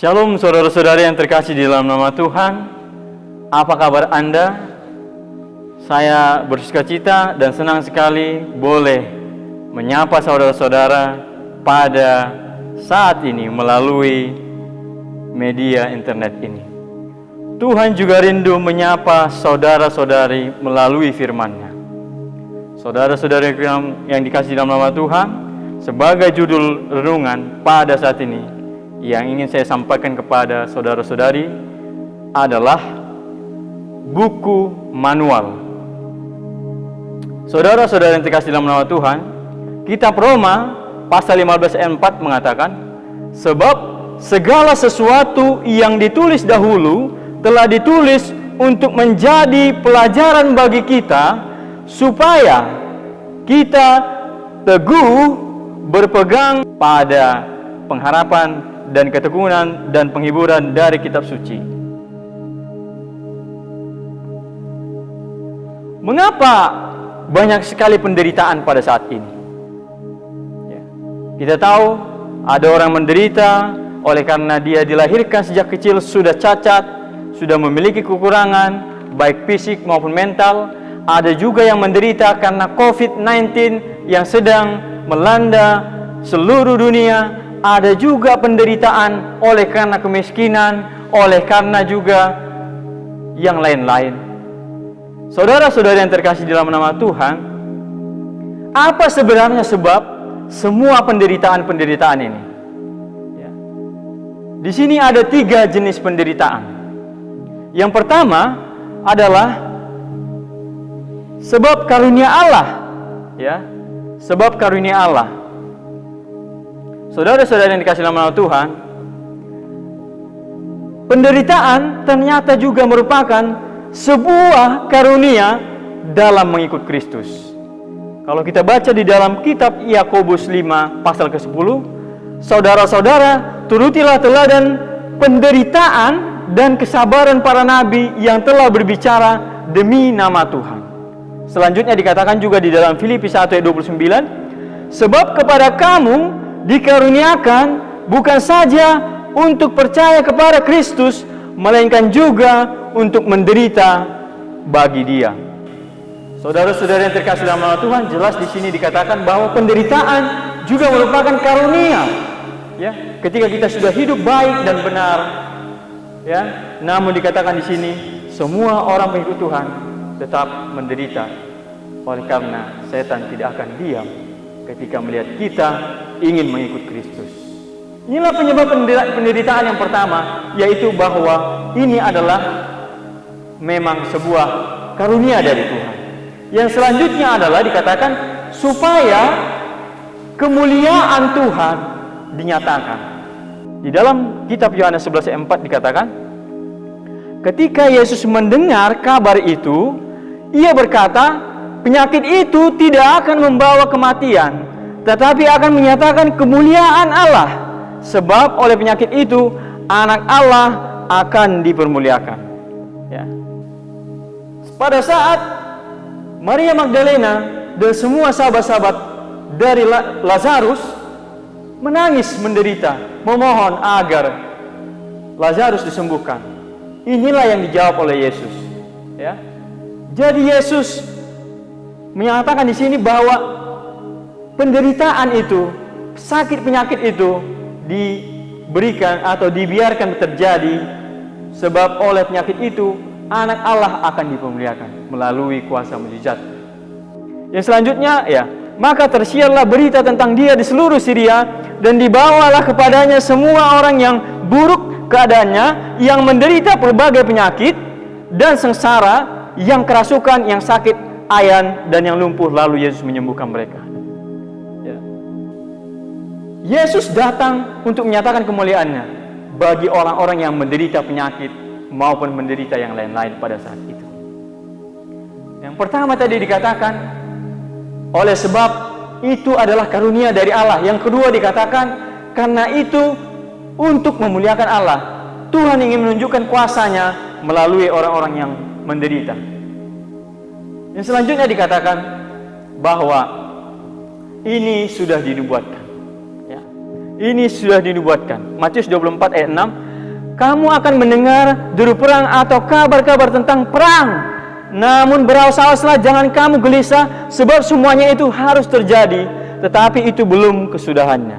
Shalom saudara-saudari yang terkasih di dalam nama Tuhan. Apa kabar Anda? Saya bersukacita dan senang sekali boleh menyapa saudara-saudara pada saat ini melalui media internet ini. Tuhan juga rindu menyapa saudara-saudari melalui firman-Nya. Saudara-saudari yang dikasih dalam nama Tuhan, sebagai judul renungan pada saat ini yang ingin saya sampaikan kepada saudara-saudari adalah buku manual. Saudara-saudara yang terkasih dalam nama Tuhan, Kitab Roma pasal 15 ayat 4 mengatakan, sebab segala sesuatu yang ditulis dahulu telah ditulis untuk menjadi pelajaran bagi kita, supaya kita teguh berpegang pada pengharapan dan ketekunan dan penghiburan dari kitab suci. Mengapa banyak sekali penderitaan pada saat ini? Kita tahu ada orang menderita oleh karena dia dilahirkan sejak kecil sudah cacat, sudah memiliki kekurangan baik fisik maupun mental. Ada juga yang menderita karena COVID-19 yang sedang melanda seluruh dunia. Ada juga penderitaan oleh karena kemiskinan, oleh karena juga yang lain-lain. Saudara-saudara yang terkasih di dalam nama Tuhan, apa sebenarnya sebab semua penderitaan-penderitaan ini? Di sini ada 3 jenis penderitaan. Yang pertama adalah sebab karunia Allah, sebab karunia Allah. Saudara-saudara yang dikasih dalam nama Tuhan, penderitaan ternyata juga merupakan sebuah karunia dalam mengikut Kristus. Kalau kita baca di dalam kitab Yakobus 5 pasal ke-10, saudara-saudara, turutilah teladan penderitaan dan kesabaran para nabi yang telah berbicara demi nama Tuhan. Selanjutnya dikatakan juga di dalam Filipi 1 ayat 29, sebab kepada kamu dikaruniakan bukan saja untuk percaya kepada Kristus, melainkan juga untuk menderita bagi Dia. Saudara-saudara yang terkasih dalam nama Tuhan, jelas di sini dikatakan bahwa penderitaan juga merupakan karunia. Ketika kita sudah hidup baik dan benar, namun dikatakan di sini semua orang pengikut Tuhan tetap menderita, oleh karena setan tidak akan diam ketika melihat kita ingin mengikut Kristus. Inilah penyebab penderitaan yang pertama, yaitu bahwa ini adalah memang sebuah karunia dari Tuhan. Yang selanjutnya adalah dikatakan supaya kemuliaan Tuhan dinyatakan. Di dalam kitab Yohanes 11 ayat 4 dikatakan, ketika Yesus mendengar kabar itu, Ia berkata, penyakit itu tidak akan membawa kematian, tetapi akan menyatakan kemuliaan Allah. Sebab oleh penyakit itu anak Allah akan dipermuliakan. Pada saat Maria Magdalena dan semua sahabat-sahabat dari Lazarus menangis menderita, memohon agar Lazarus disembuhkan, inilah yang dijawab oleh Yesus. Jadi Yesus menyatakan di sini bahwa penderitaan itu, sakit penyakit itu diberikan atau dibiarkan terjadi sebab oleh penyakit itu anak Allah akan dipermuliakan melalui kuasa mujizat. Yang selanjutnya maka tersiarlah berita tentang Dia di seluruh Syria dan dibawalah kepadanya semua orang yang buruk keadaannya, yang menderita berbagai penyakit dan sengsara, yang kerasukan, yang sakit ayan dan yang lumpuh, lalu Yesus menyembuhkan mereka. Yesus datang untuk menyatakan kemuliaan-Nya bagi orang-orang yang menderita penyakit maupun menderita yang lain-lain pada saat itu. Yang pertama tadi dikatakan oleh sebab itu adalah karunia dari Allah. Yang kedua dikatakan karena itu untuk memuliakan Allah. Tuhan ingin menunjukkan kuasa-Nya melalui orang-orang yang menderita. Yang selanjutnya dikatakan bahwa ini sudah dinubuatkan. Ini sudah dinubuatkan. Matius 24 ayat 6, kamu akan mendengar deru perang atau kabar-kabar tentang perang. Namun berawas-awaslah, jangan kamu gelisah, sebab semuanya itu harus terjadi, tetapi itu belum kesudahannya.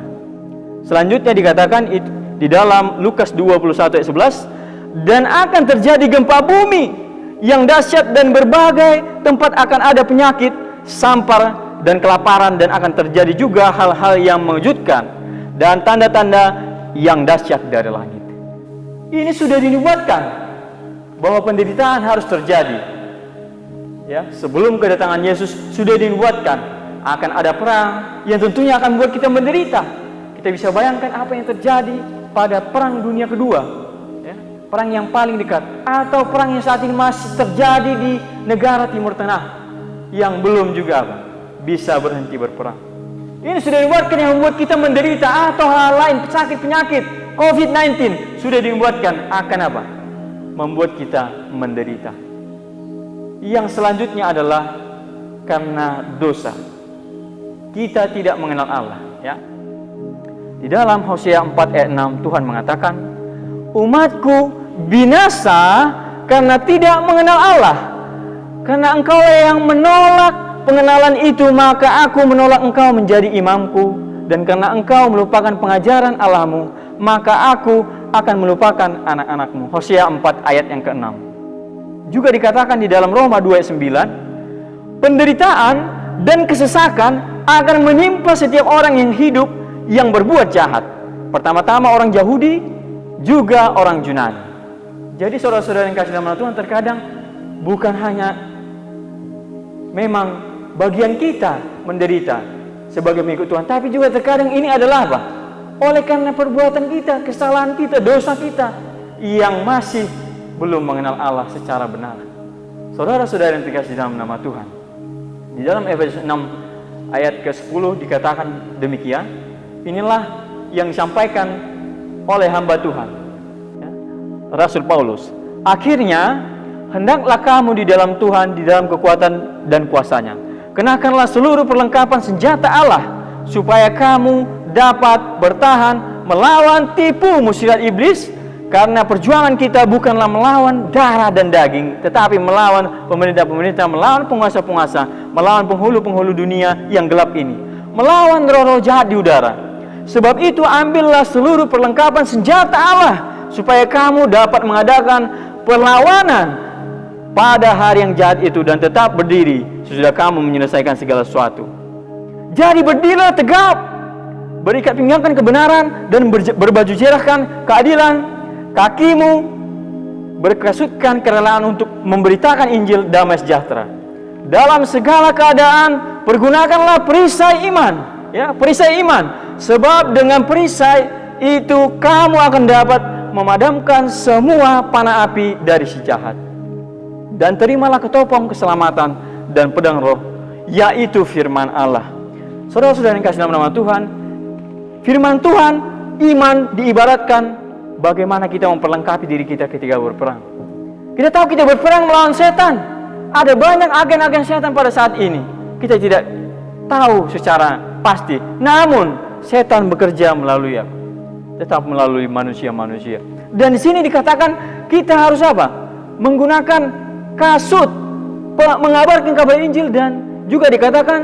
Selanjutnya dikatakan di dalam Lukas 21 ayat 11, dan akan terjadi gempa bumi yang dahsyat dan berbagai tempat akan ada penyakit, sampar dan kelaparan, dan akan terjadi juga hal-hal yang mengejutkan dan tanda-tanda yang dahsyat dari langit. Ini sudah dinubuatkan bahwa penderitaan harus terjadi. Ya, sebelum kedatangan Yesus sudah dinubuatkan akan ada perang yang tentunya akan membuat kita menderita. Kita bisa bayangkan apa yang terjadi pada perang dunia kedua, ya, perang yang paling dekat, atau perang yang saat ini masih terjadi di negara Timur Tengah yang belum juga bisa berhenti berperang. Ini sudah dibuatkan yang membuat kita menderita, atau hal lain, penyakit COVID-19 sudah dibuatkan akan membuat kita menderita. Yang selanjutnya adalah karena dosa. Kita tidak mengenal Allah, ya. Di dalam Hosea 4 ayat 6 Tuhan mengatakan, umatku binasa karena tidak mengenal Allah. Karena engkau yang menolak pengenalan itu, maka aku menolak engkau menjadi imamku. Dan karena engkau melupakan pengajaran Allahmu, maka aku akan melupakan anak-anakmu. Hosea 4 ayat yang ke-6. Juga dikatakan di dalam Roma 2 ayat 9, penderitaan dan kesesakan akan menimpa setiap orang yang hidup yang berbuat jahat. Pertama-tama orang Yahudi, juga orang Yunani. Jadi saudara-saudara yang kasih dalam Tuhan, terkadang bukan hanya memang bagian kita menderita sebagai pengikut Tuhan, tapi juga terkadang ini adalah oleh karena perbuatan kita, kesalahan kita, dosa kita yang masih belum mengenal Allah secara benar. Saudara-saudara yang dikasih dalam nama Tuhan, di dalam Efesus 6 ayat ke-10 dikatakan demikian. Inilah yang disampaikan oleh hamba Tuhan, ya, Rasul Paulus. Akhirnya hendaklah kamu di dalam Tuhan, di dalam kekuatan dan kuasanya, kenakanlah seluruh perlengkapan senjata Allah, supaya kamu dapat bertahan melawan tipu muslihat iblis. Karena perjuangan kita bukanlah melawan darah dan daging, tetapi melawan pemerintah-pemerintah, melawan penguasa-penguasa, melawan penghulu-penghulu dunia yang gelap ini, melawan roh-roh jahat di udara. Sebab itu ambillah seluruh perlengkapan senjata Allah, supaya kamu dapat mengadakan perlawanan pada hari yang jahat itu, dan tetap berdiri sesudah kamu menyelesaikan segala sesuatu. Jadi berdirilah tegap, berikat pinggangkan kebenaran, dan berbaju jerahkan keadilan. Kakimu berkasutkan kerelaan untuk memberitakan Injil damai sejahtera. Dalam segala keadaan pergunakanlah perisai iman, ya, perisai iman. Sebab dengan perisai itu kamu akan dapat memadamkan semua panah api dari si jahat. Dan terimalah ketopong keselamatan dan pedang roh, yaitu firman Allah. Saudara-saudara yang kasih dalam nama Tuhan, firman Tuhan, iman diibaratkan bagaimana kita memperlengkapi diri kita ketika berperang. Kita tahu kita berperang melawan setan. Ada banyak agen-agen setan pada saat ini. Kita tidak tahu secara pasti. Namun setan bekerja melalui tetap melalui manusia-manusia. Dan di sini dikatakan kita harus menggunakan kasut, mengabarkan kabar Injil, dan juga dikatakan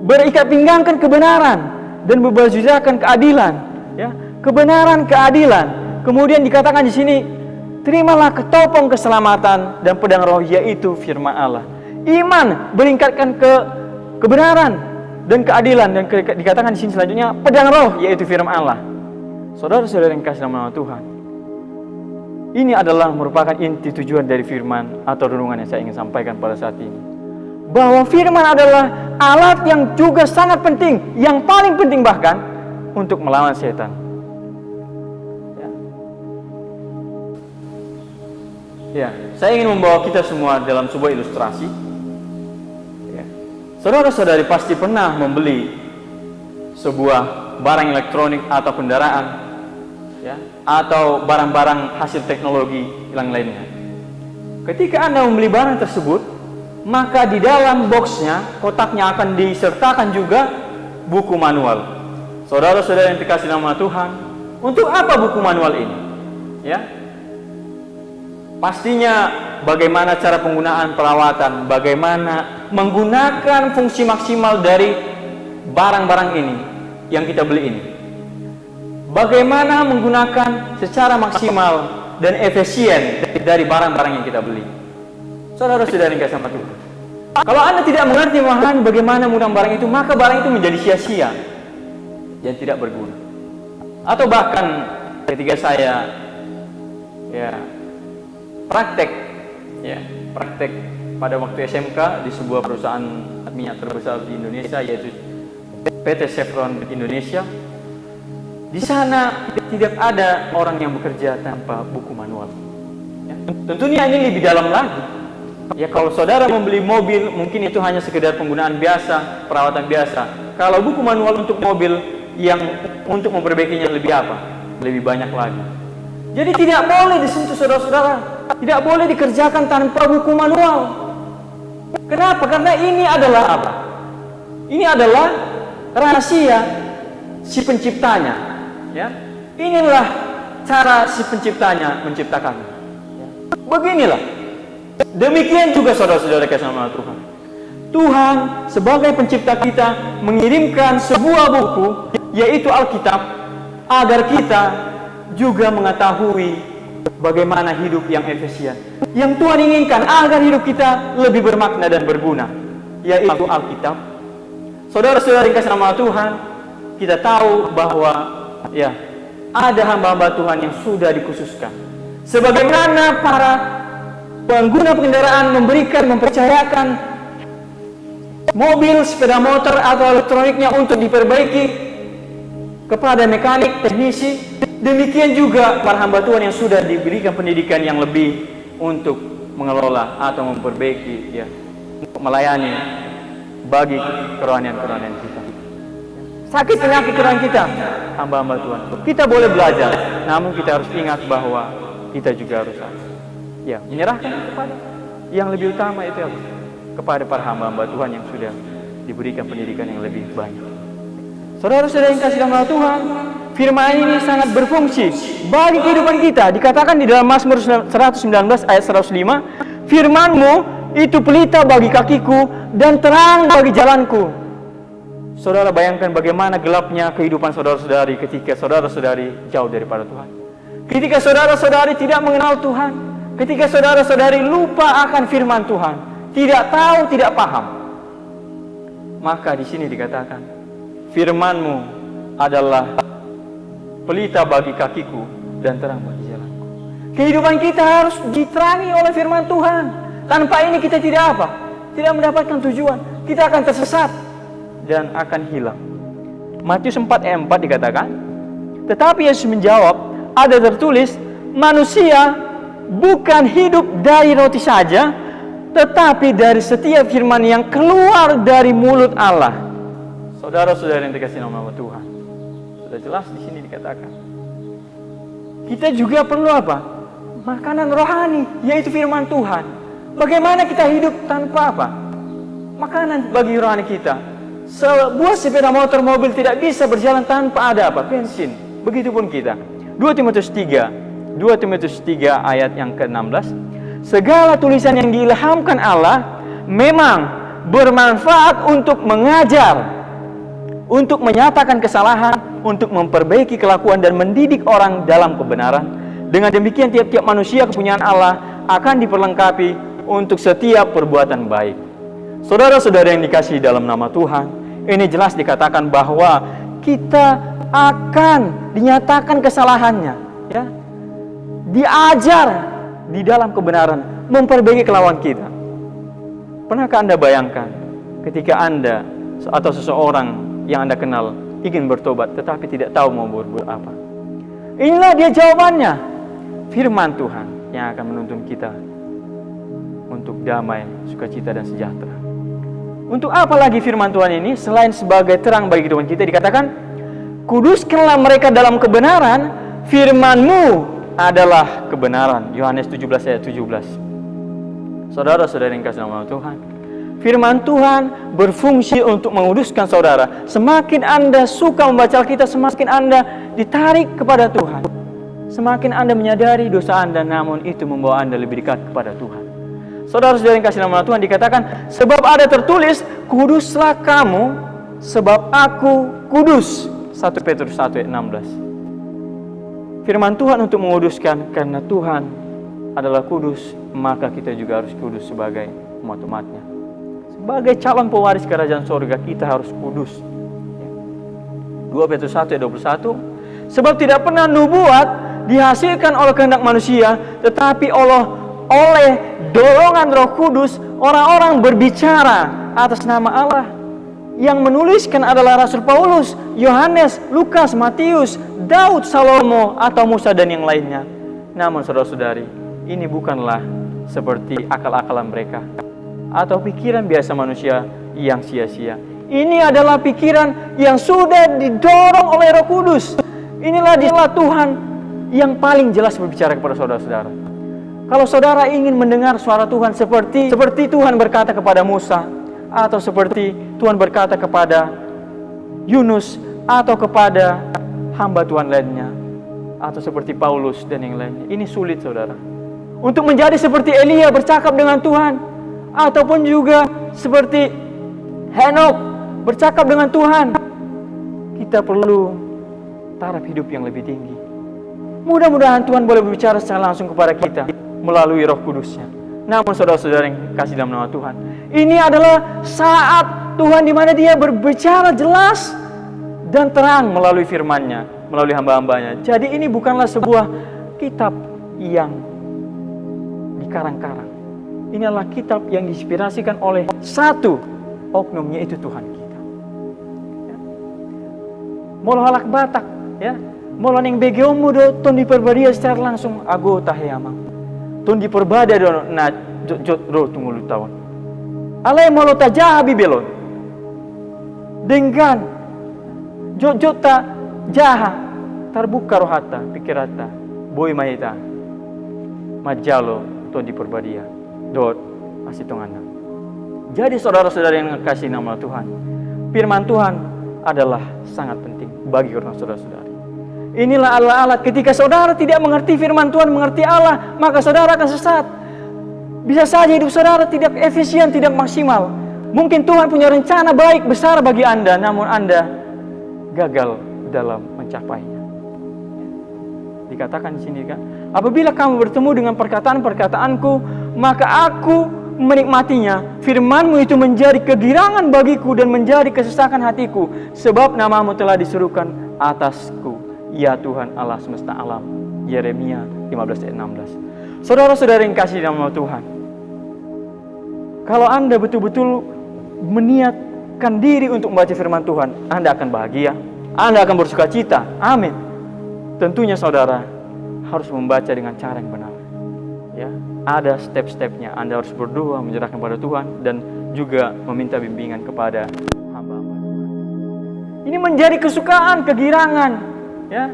berikat pinggangkan kebenaran dan berbajukan keadilan, ya, kebenaran, keadilan. Kemudian dikatakan di sini, terimalah ketopong keselamatan dan pedang roh, yaitu firman Allah. Iman beringkatkan ke kebenaran dan keadilan, dan dikatakan di sini selanjutnya pedang roh, yaitu firman Allah. Saudara-saudara yang kasih dalam nama Tuhan, ini adalah merupakan inti tujuan dari firman atau renungan yang saya ingin sampaikan pada saat ini. Bahwa firman adalah alat yang juga sangat penting, yang paling penting bahkan untuk melawan setan. Ya, saya ingin membawa kita semua dalam sebuah ilustrasi. Ya. Saudara-saudari pasti pernah membeli sebuah barang elektronik atau kendaraan, ya, atau barang-barang hasil teknologi yang lainnya. Ketika Anda membeli barang tersebut, maka di dalam boxnya, kotaknya akan disertakan juga buku manual. Saudara-saudara yang dikasih nama Tuhan, Untuk apa buku manual ini? Ya, pastinya bagaimana cara penggunaan perawatan, bagaimana menggunakan fungsi maksimal dari barang-barang ini yang kita beli ini. Bagaimana menggunakan secara maksimal dan efisien dari barang-barang yang kita beli. Saudara-saudara yang kasih sama Tuhan, kalau Anda tidak mengerti memahami bagaimana menggunakan barang itu, maka barang itu menjadi sia-sia dan tidak berguna. Atau bahkan ketika saya praktek pada waktu SMK di sebuah perusahaan minyak terbesar di Indonesia, yaitu PT Chevron Indonesia. Di sana tidak ada orang yang bekerja tanpa buku manual. Ya, tentunya ini lebih dalam lagi. Ya, kalau saudara membeli mobil, mungkin itu hanya sekedar penggunaan biasa, perawatan biasa. Kalau buku manual untuk mobil, yang untuk memperbaikinya lebih apa? Lebih banyak lagi. Jadi tidak boleh disentuh saudara-saudara, tidak boleh dikerjakan tanpa buku manual. Kenapa? Karena ini adalah apa? Ini adalah rahasia si penciptanya. Ya, inilah cara si penciptanya menciptakan. Ya. Beginilah. Demikian juga saudara-saudara kasih nama Tuhan. Tuhan sebagai pencipta kita mengirimkan sebuah buku, yaitu Alkitab, agar kita juga mengetahui bagaimana hidup yang efisien. Yang Tuhan inginkan agar hidup kita lebih bermakna dan berguna, yaitu Alkitab. Saudara-saudara yang kasih nama Tuhan, kita tahu bahwa ada hamba-hamba Tuhan yang sudah dikhususkan. Sebagaimana para pengguna kendaraan mempercayakan mobil, sepeda motor atau elektroniknya untuk diperbaiki kepada mekanik, teknisi, demikian juga para hamba Tuhan yang sudah diberikan pendidikan yang lebih untuk mengelola atau memperbaiki, melayani bagi kerohanian-kerohanian kita. Sakit penyakit kerohanian kita, hamba-hamba Tuhan, kita boleh belajar, namun kita harus ingat bahwa kita juga harus menyerahkan kepada yang lebih utama, itu kepada para hamba-hamba Tuhan yang sudah diberikan pendidikan yang lebih banyak. Saudara-saudara yang kasih nama Tuhan, firman ini sangat berfungsi bagi kehidupan kita. Dikatakan di dalam Mazmur 119 ayat 105, firman-Mu itu pelita bagi kakiku dan terang bagi jalanku. Saudara bayangkan bagaimana gelapnya kehidupan saudara-saudari ketika saudara-saudari jauh daripada Tuhan. Ketika saudara-saudari tidak mengenal Tuhan, ketika saudara-saudari lupa akan firman Tuhan, tidak tahu, tidak paham, maka di sini dikatakan, firman-Mu adalah pelita bagi kakiku dan terang bagi jalanku. Kehidupan kita harus diterangi oleh firman Tuhan. Tanpa ini kita tidak apa? Tidak mendapatkan tujuan. Kita akan tersesat dan akan hilang. Matius 4 ayat 4 dikatakan, tetapi Yesus menjawab, ada tertulis, manusia bukan hidup dari roti saja, tetapi dari setiap firman yang keluar dari mulut Allah. Saudara-saudara yang dikasihi nama Tuhan, sudah jelas di sini dikatakan, kita juga perlu apa? Makanan rohani, yaitu firman Tuhan. Bagaimana kita hidup tanpa apa? Makanan bagi rohani kita. Sebuah sepeda motor, mobil tidak bisa berjalan tanpa ada apa? Bensin. Begitupun kita. 2 Timotius 3 ayat yang ke-16. Segala tulisan yang diilhamkan Allah memang bermanfaat untuk mengajar, untuk menyatakan kesalahan, untuk memperbaiki kelakuan dan mendidik orang dalam kebenaran. Dengan demikian tiap-tiap manusia kepunyaan Allah akan diperlengkapi untuk setiap perbuatan baik. Saudara-saudara yang dikasihi dalam nama Tuhan, ini jelas dikatakan bahwa kita akan dinyatakan kesalahannya, diajar di dalam kebenaran, memperbaiki kelakuan kita. Pernahkah Anda bayangkan ketika Anda atau seseorang yang Anda kenal ingin bertobat tetapi tidak tahu mau berbuat apa? Inilah dia jawabannya. Firman Tuhan yang akan menuntun kita untuk damai, sukacita dan sejahtera. Untuk apa lagi firman Tuhan ini selain sebagai terang bagi kehidupan kita? Dikatakan, kuduskanlah mereka dalam kebenaran, firman-Mu adalah kebenaran. Yohanes 17 ayat 17. Saudara-saudara yang kasih nama Tuhan, Firman Tuhan berfungsi untuk menguduskan saudara. Semakin Anda suka membaca Alkitab, semakin Anda ditarik kepada Tuhan. Semakin Anda menyadari dosa Anda, namun itu membawa Anda lebih dekat kepada Tuhan. Saudara-saudara yang kasih nama Tuhan, dikatakan, sebab ada tertulis, kuduslah kamu, sebab aku kudus. 1 Petrus 1 ayat 16. Firman Tuhan untuk menguduskan, karena Tuhan adalah kudus, maka kita juga harus kudus sebagai umat-umatnya. Sebagai calon pewaris kerajaan surga, kita harus kudus. 2 Petrus 1 ayat 21. Sebab tidak pernah nubuat dihasilkan oleh kehendak manusia, tetapi oleh dorongan Roh Kudus, orang-orang berbicara atas nama Allah. Yang menuliskan adalah Rasul Paulus, Yohanes, Lukas, Matius, Daud, Salomo, atau Musa dan yang lainnya. Namun saudara-saudari, ini bukanlah seperti akal-akalan mereka atau pikiran biasa manusia yang sia-sia. Ini adalah pikiran yang sudah didorong oleh Roh Kudus. Inilah Tuhan yang paling jelas berbicara kepada saudara-saudara. Kalau saudara ingin mendengar suara Tuhan seperti Tuhan berkata kepada Musa, atau seperti Tuhan berkata kepada Yunus, atau kepada hamba Tuhan lainnya, atau seperti Paulus dan yang lainnya, ini sulit saudara. Untuk menjadi seperti Elia bercakap dengan Tuhan, ataupun juga seperti Henok bercakap dengan Tuhan, kita perlu taraf hidup yang lebih tinggi. Mudah-mudahan Tuhan boleh berbicara secara langsung kepada kita melalui Roh Kudus-Nya. Namun saudara-saudara yang kasih dalam nama Tuhan, ini adalah saat Tuhan di mana Dia berbicara jelas dan terang melalui firman-Nya, melalui hamba-hambanya. Jadi ini bukanlah sebuah kitab yang dikarang-karang. Ini adalah kitab yang diinspirasikan oleh satu oknum, yaitu Tuhan kita. Ya. Molo halak Batak, ya. Molo ning BGO mudo ton diperbadia secara langsung ago taheyamang. Ton diperbada do na jot ro tunggu tahun. Alai molo tajaha bibelon. Dengan jot ta jaha terbuka rohata pikirata boy mahita majalo ton diperbadia dot masih tongana. Jadi saudara-saudara yang kasih nama Tuhan, firman Tuhan adalah sangat penting bagi orang saudara-saudari. Inilah alat-alat ketika saudara tidak mengerti firman Tuhan, mengerti Allah, maka saudara akan sesat. Bisa saja hidup saudara tidak efisien, tidak maksimal. Mungkin Tuhan punya rencana baik besar bagi Anda, namun Anda gagal dalam mencapainya. Dikatakan di sini kan, apabila kamu bertemu dengan perkataan-perkataanku, maka aku menikmatinya. Firman-Mu itu menjadi kegirangan bagiku dan menjadi kesesakan hatiku, sebab nama-Mu telah disuruhkan atasku, ya Tuhan Allah semesta alam. Yeremia 15 ayat 16. Saudara-saudara yang kasih nama Tuhan, kalau Anda betul-betul meniatkan diri untuk membaca firman Tuhan, Anda akan bahagia, Anda akan bersuka cita. Amin. Tentunya saudara harus membaca dengan cara yang benar. Ya, ada step-stepnya. Anda harus berdoa, menyerahkan kepada Tuhan, dan juga meminta bimbingan kepada hamba-hamba Tuhan. Ini menjadi kesukaan, kegirangan. Ya,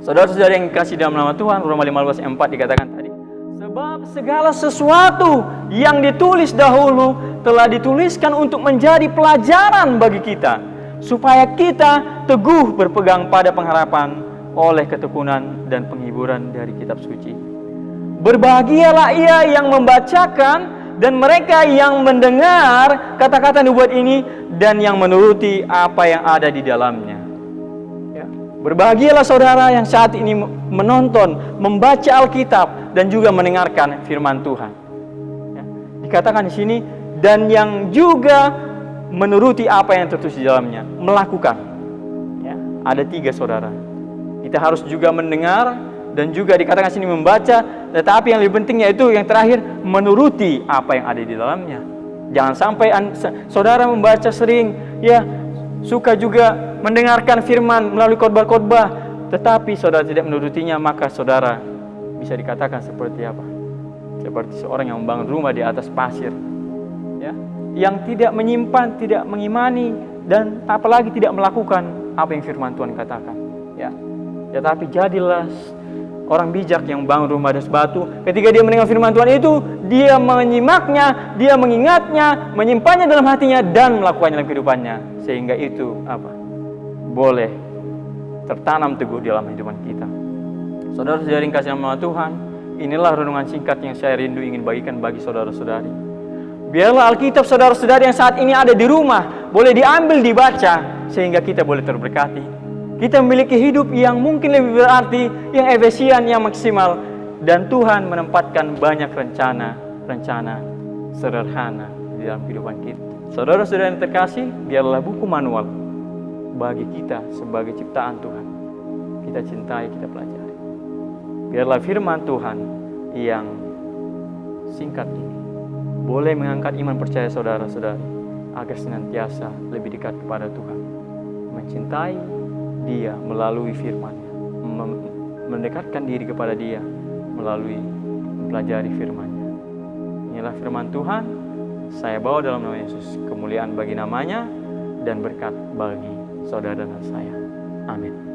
saudara-saudara yang kasih dalam nama Tuhan, Roma 15 ayat 4 dikatakan tadi, sebab segala sesuatu yang ditulis dahulu telah dituliskan untuk menjadi pelajaran bagi kita, supaya kita teguh berpegang pada pengharapan oleh ketekunan dan penghiburan dari kitab suci. Berbahagialah ia yang membacakan dan mereka yang mendengar kata-kata nubuat ini dan yang menuruti apa yang ada di dalamnya. Berbahagialah saudara yang saat ini menonton, membaca Alkitab dan juga mendengarkan firman Tuhan. Ya, dikatakan di sini, dan yang juga menuruti apa yang tertulis di dalamnya, melakukan. Ya, ada 3 saudara. Kita harus juga mendengar dan juga dikatakan di sini membaca, tetapi yang lebih penting yaitu yang terakhir, menuruti apa yang ada di dalamnya. Jangan sampai saudara membaca sering, ya, suka juga mendengarkan firman melalui khotbah-khotbah, tetapi saudara tidak menurutinya, maka saudara bisa dikatakan seperti apa? Seperti seorang yang membangun rumah di atas pasir, ya, yang tidak menyimpan, tidak mengimani, dan apalagi tidak melakukan apa yang firman Tuhan katakan. Ya, tetapi jadilah Orang bijak yang bangun rumah dari batu, ketika dia mendengar firman Tuhan itu, dia menyimaknya, dia mengingatnya, menyimpannya dalam hatinya, dan melakukannya dalam kehidupannya. Sehingga itu boleh tertanam teguh di dalam kehidupan kita. Saudara-saudari yang kasih nama Tuhan, inilah renungan singkat yang saya rindu ingin bagikan bagi saudara-saudari. Biarlah Alkitab saudara-saudari yang saat ini ada di rumah boleh diambil, dibaca, sehingga kita boleh terberkati. Kita memiliki hidup yang mungkin lebih berarti, yang efisien, yang maksimal, dan Tuhan menempatkan banyak rencana sederhana di dalam kehidupan kita. Saudara-saudara yang terkasih, biarlah buku manual bagi kita sebagai ciptaan Tuhan. Kita cintai, kita pelajari. Biarlah firman Tuhan yang singkat ini boleh mengangkat iman percaya saudara-saudari agar senantiasa lebih dekat kepada Tuhan, mencintai Dia melalui firman-Nya, mendekatkan diri kepada Dia melalui mempelajari firman-Nya. Inilah firman Tuhan, saya bawa dalam nama Yesus, kemuliaan bagi namanya dan berkat bagi saudara dan saya. Amin.